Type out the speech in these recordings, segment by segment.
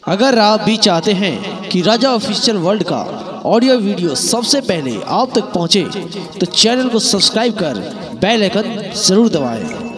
अगर आप भी चाहते हैं कि राजा ऑफिशियल वर्ल्ड का ऑडियो वीडियो सबसे पहले आप तक पहुंचे, तो चैनल को सब्सक्राइब कर बेल आइकन जरूर दबाएं।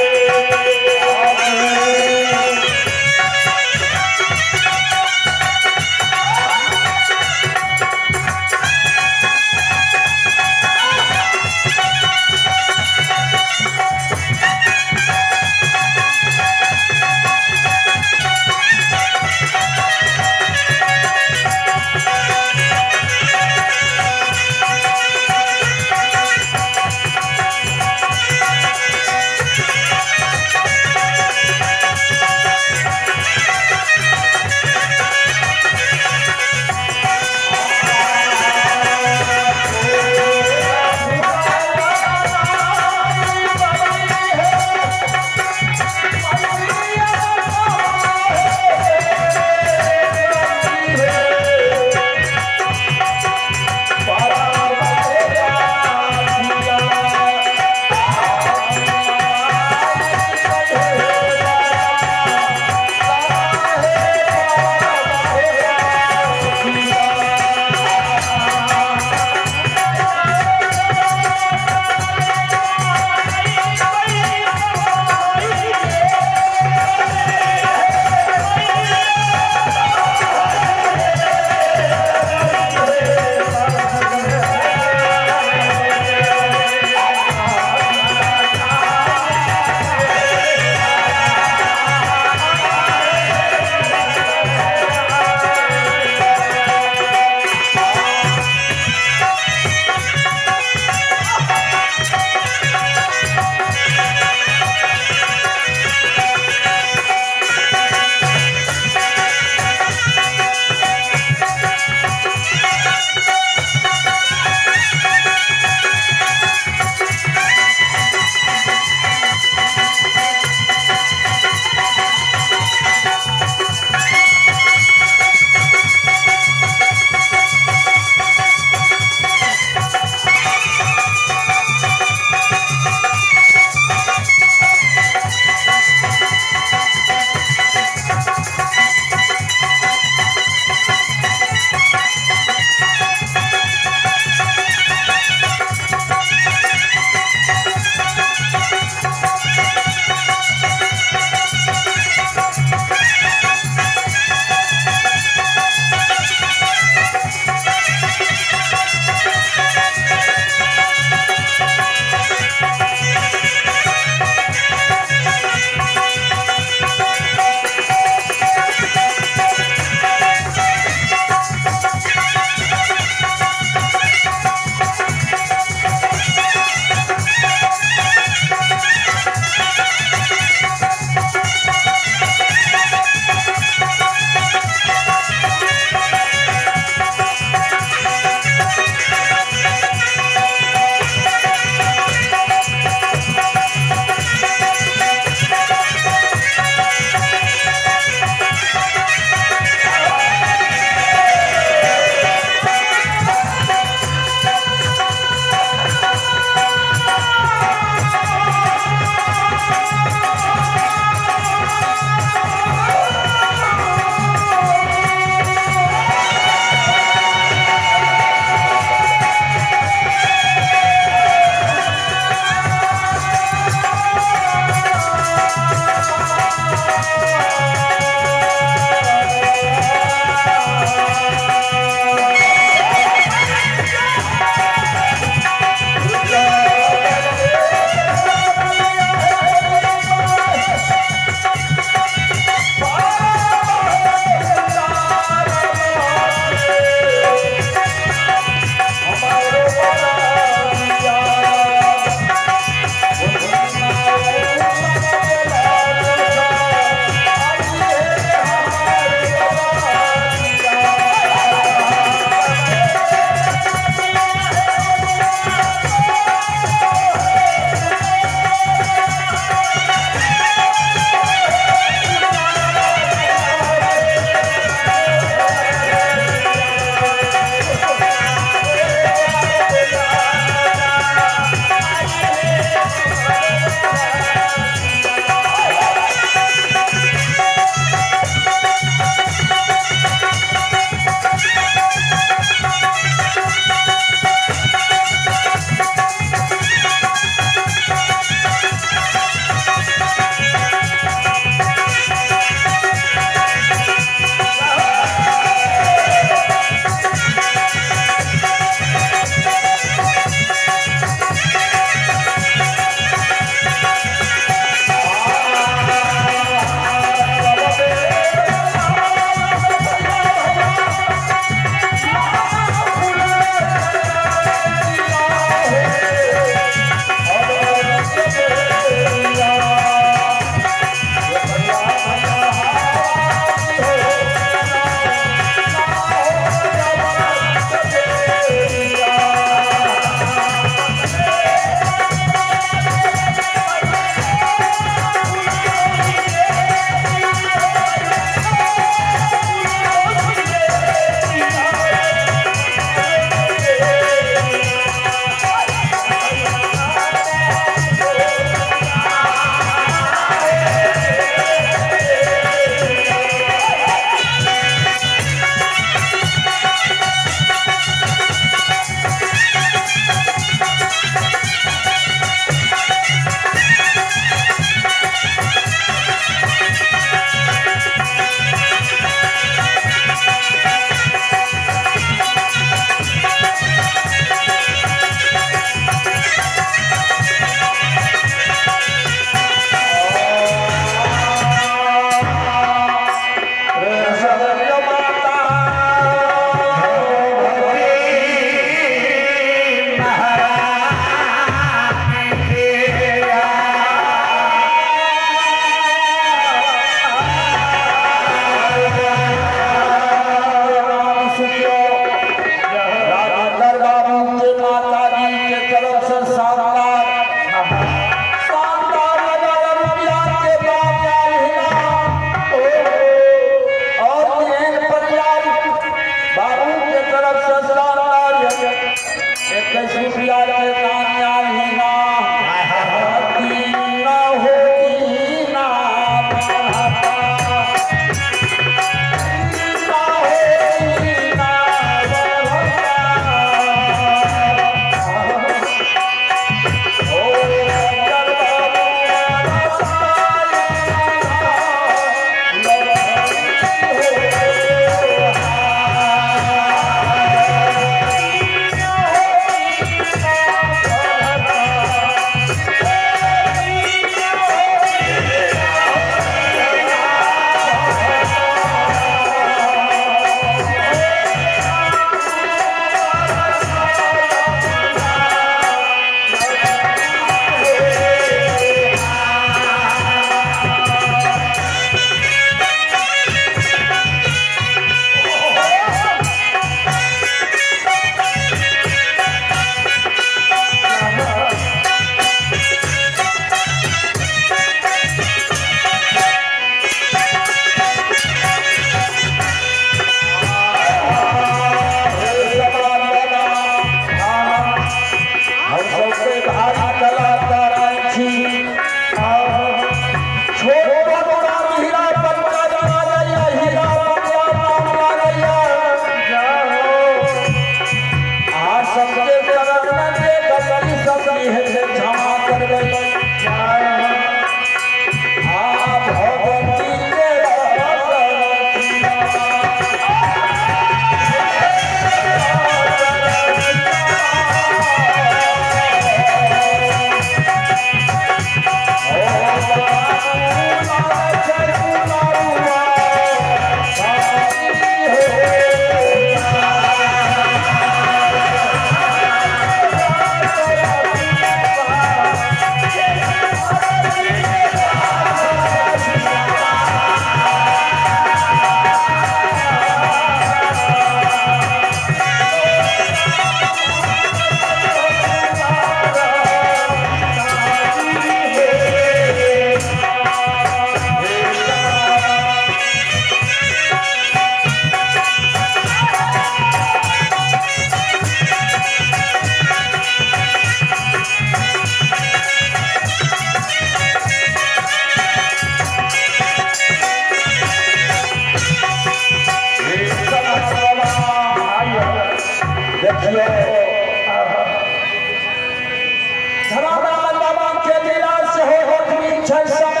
धर्मराज बाबा के जिला से हो होती छह समय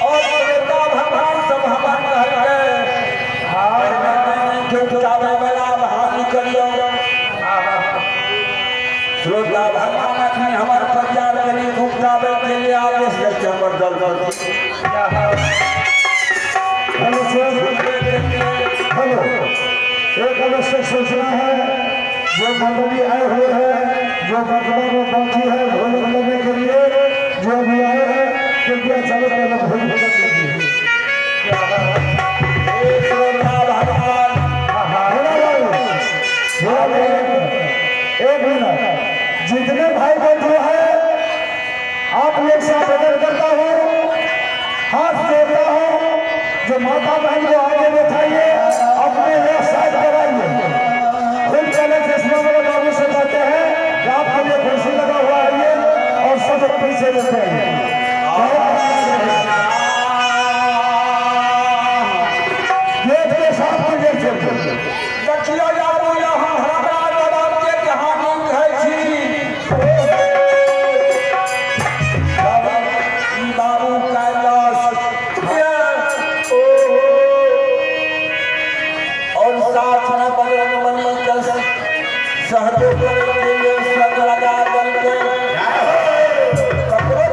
और श्रोता भगवान सब हमार कहते हाय के उठावे वाला भाग करियो श्रोता भगवान अपने हमार प्रचार के लिए उठावे के लिए आदेश देते हमर दल हेलो सर, हेलो। एक आवश्यक सूचना है, जो मंडली आए हुए हैं, जो वर्तमान में पहुंची है भोजन करने के लिए, जो भी आए हैं कृपया चालू करना भोजन कीजिए। एक मिनट, जितने भाई बंधु हैं आप लोग से आवेदन करता हूँ, हाथ जोड़ता हूँ, जो माता बहन को आगे बैठाइए, अपने लिए साइड कराइए। खुद चले चश्मा वाले बाबू से कहते हैं कि आपके लिए कुर्सी लगा हुआ है ये, और सब पीछे लेते आइए। गेट के साथ में गेट चलते देखियो यारो यहाँ हमारा बाबा के कहानी है छी बाबू कैलाश और साथ में बजरंग बली का सहयोग के लिए सग लगा करके कपड़े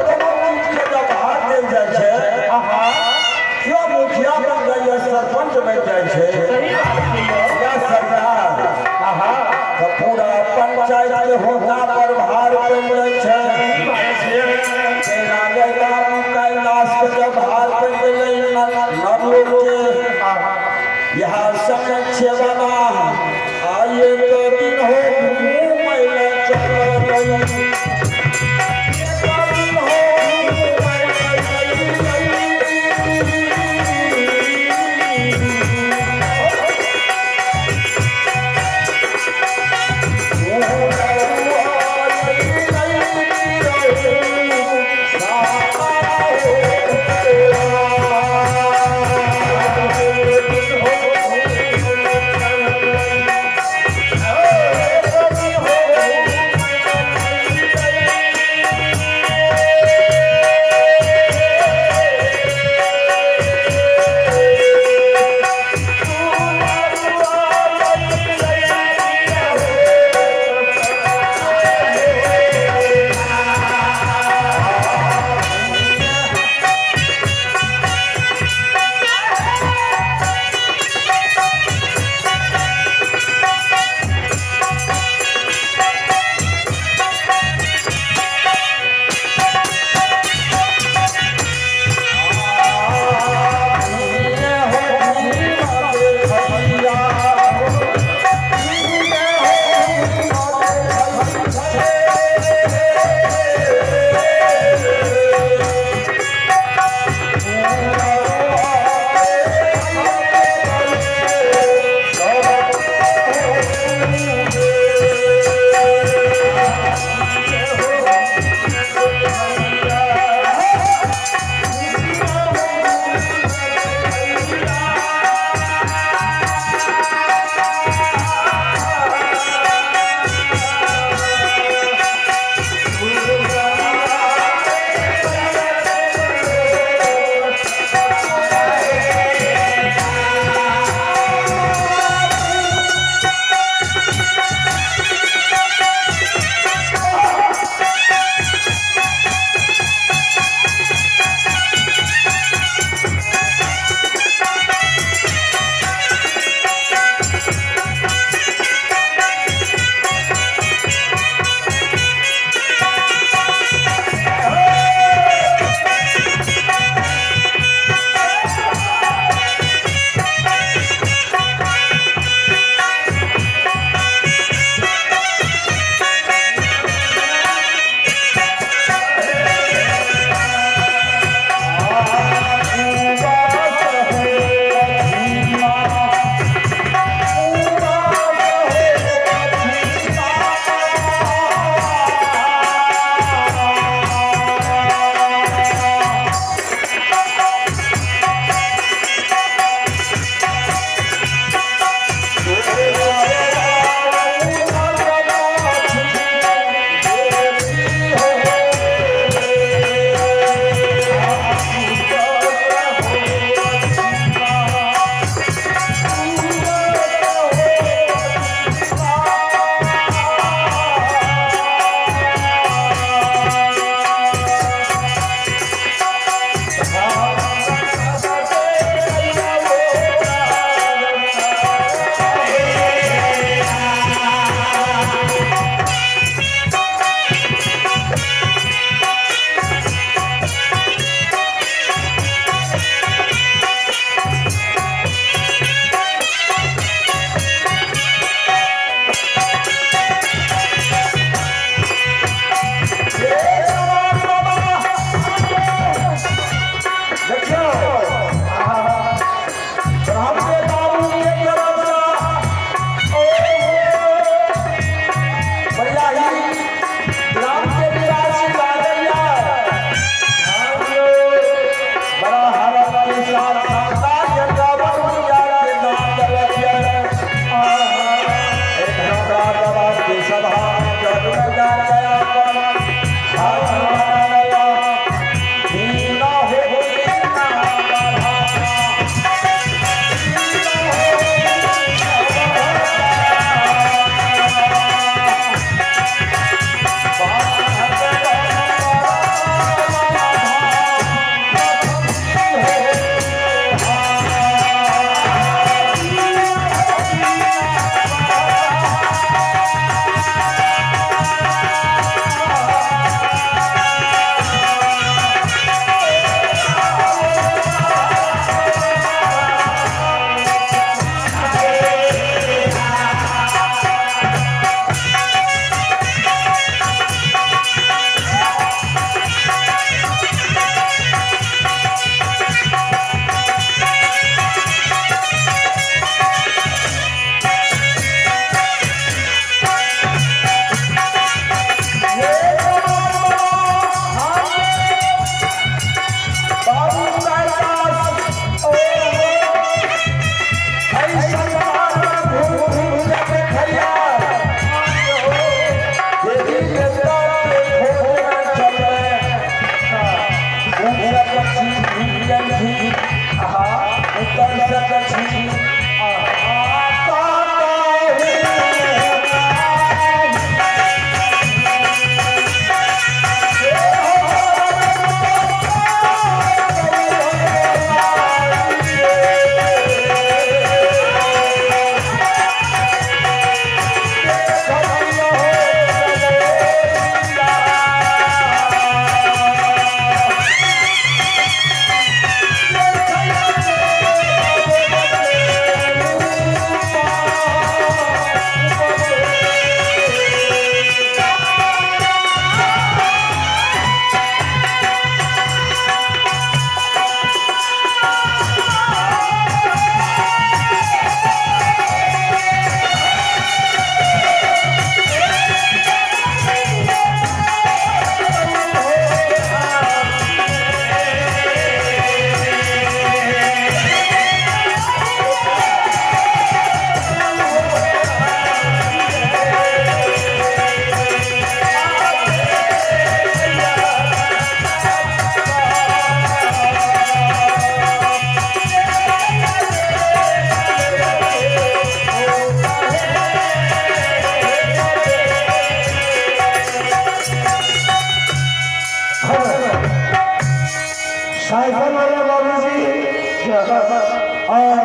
और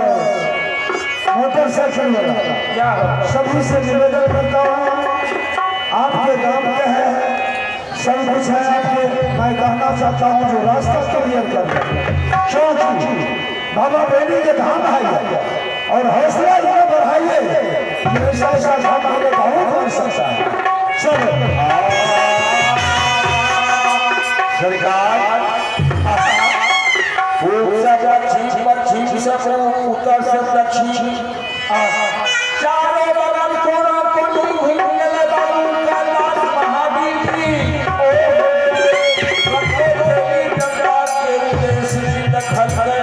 मोटरसाइकिल वाला सभी से निवेदन करता हूँ, आपके गांव के हैं, सब कुछ है आपके, मैं कहना चाहता हूँ जो रास्ता क्लियर कर क्योंकि बाबा बेनी के धाम है और हौसला इतना बढ़ाइए, ऐसा ऐसा धाम हमें बहुत बन सकता है। चलो सरकार पश्चिम से उत्तर से दक्षिण चारों बगल कोना कोनी घूमने लगा कैलाश महावीर जी रखे देवी गंगा के उद्देश्य दखल है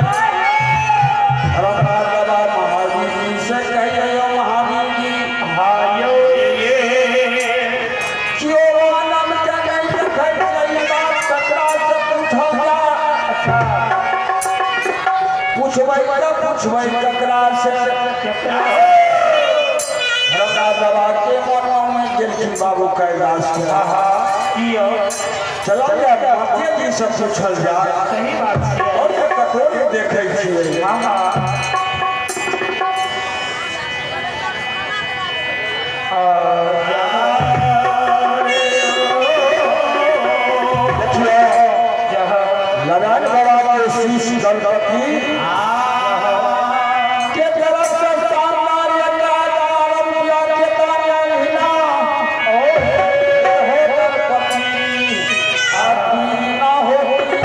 रखा बाबा महावीर जी से कहिए महावीर जी हायो क्यों आनंद के नहीं दखल कई बात टकरा से पूछा पूछवाई टकरा से रखा बाबा के मनों में गिरती बाबू कैलाश के चलो जा बातें भी सब पूछल जा सही बात है और कतोरे देखे छिए लगान बाबा के शीश गणपति के तरफ से शानदार रुपया के ताने हिला हो गणपति आती ना होती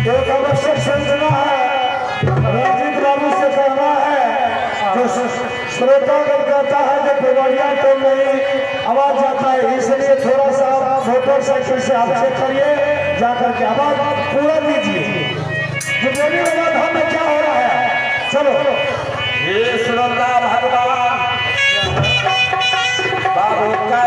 एक आवश्यक सूचना है, रंजीत बाबू से कहना है, जो श्रोतागण कहता है कि देवरिया तो नहीं आवाज जाता है, इसलिए थोड़ा सा मोटरसाइकिल से आप चेक करिए, जाकर के आवाज पूरा दीजिए। जो बोली वाला धाम में क्या हो रहा है, चलो। हे श्रोता भगवान बाबू का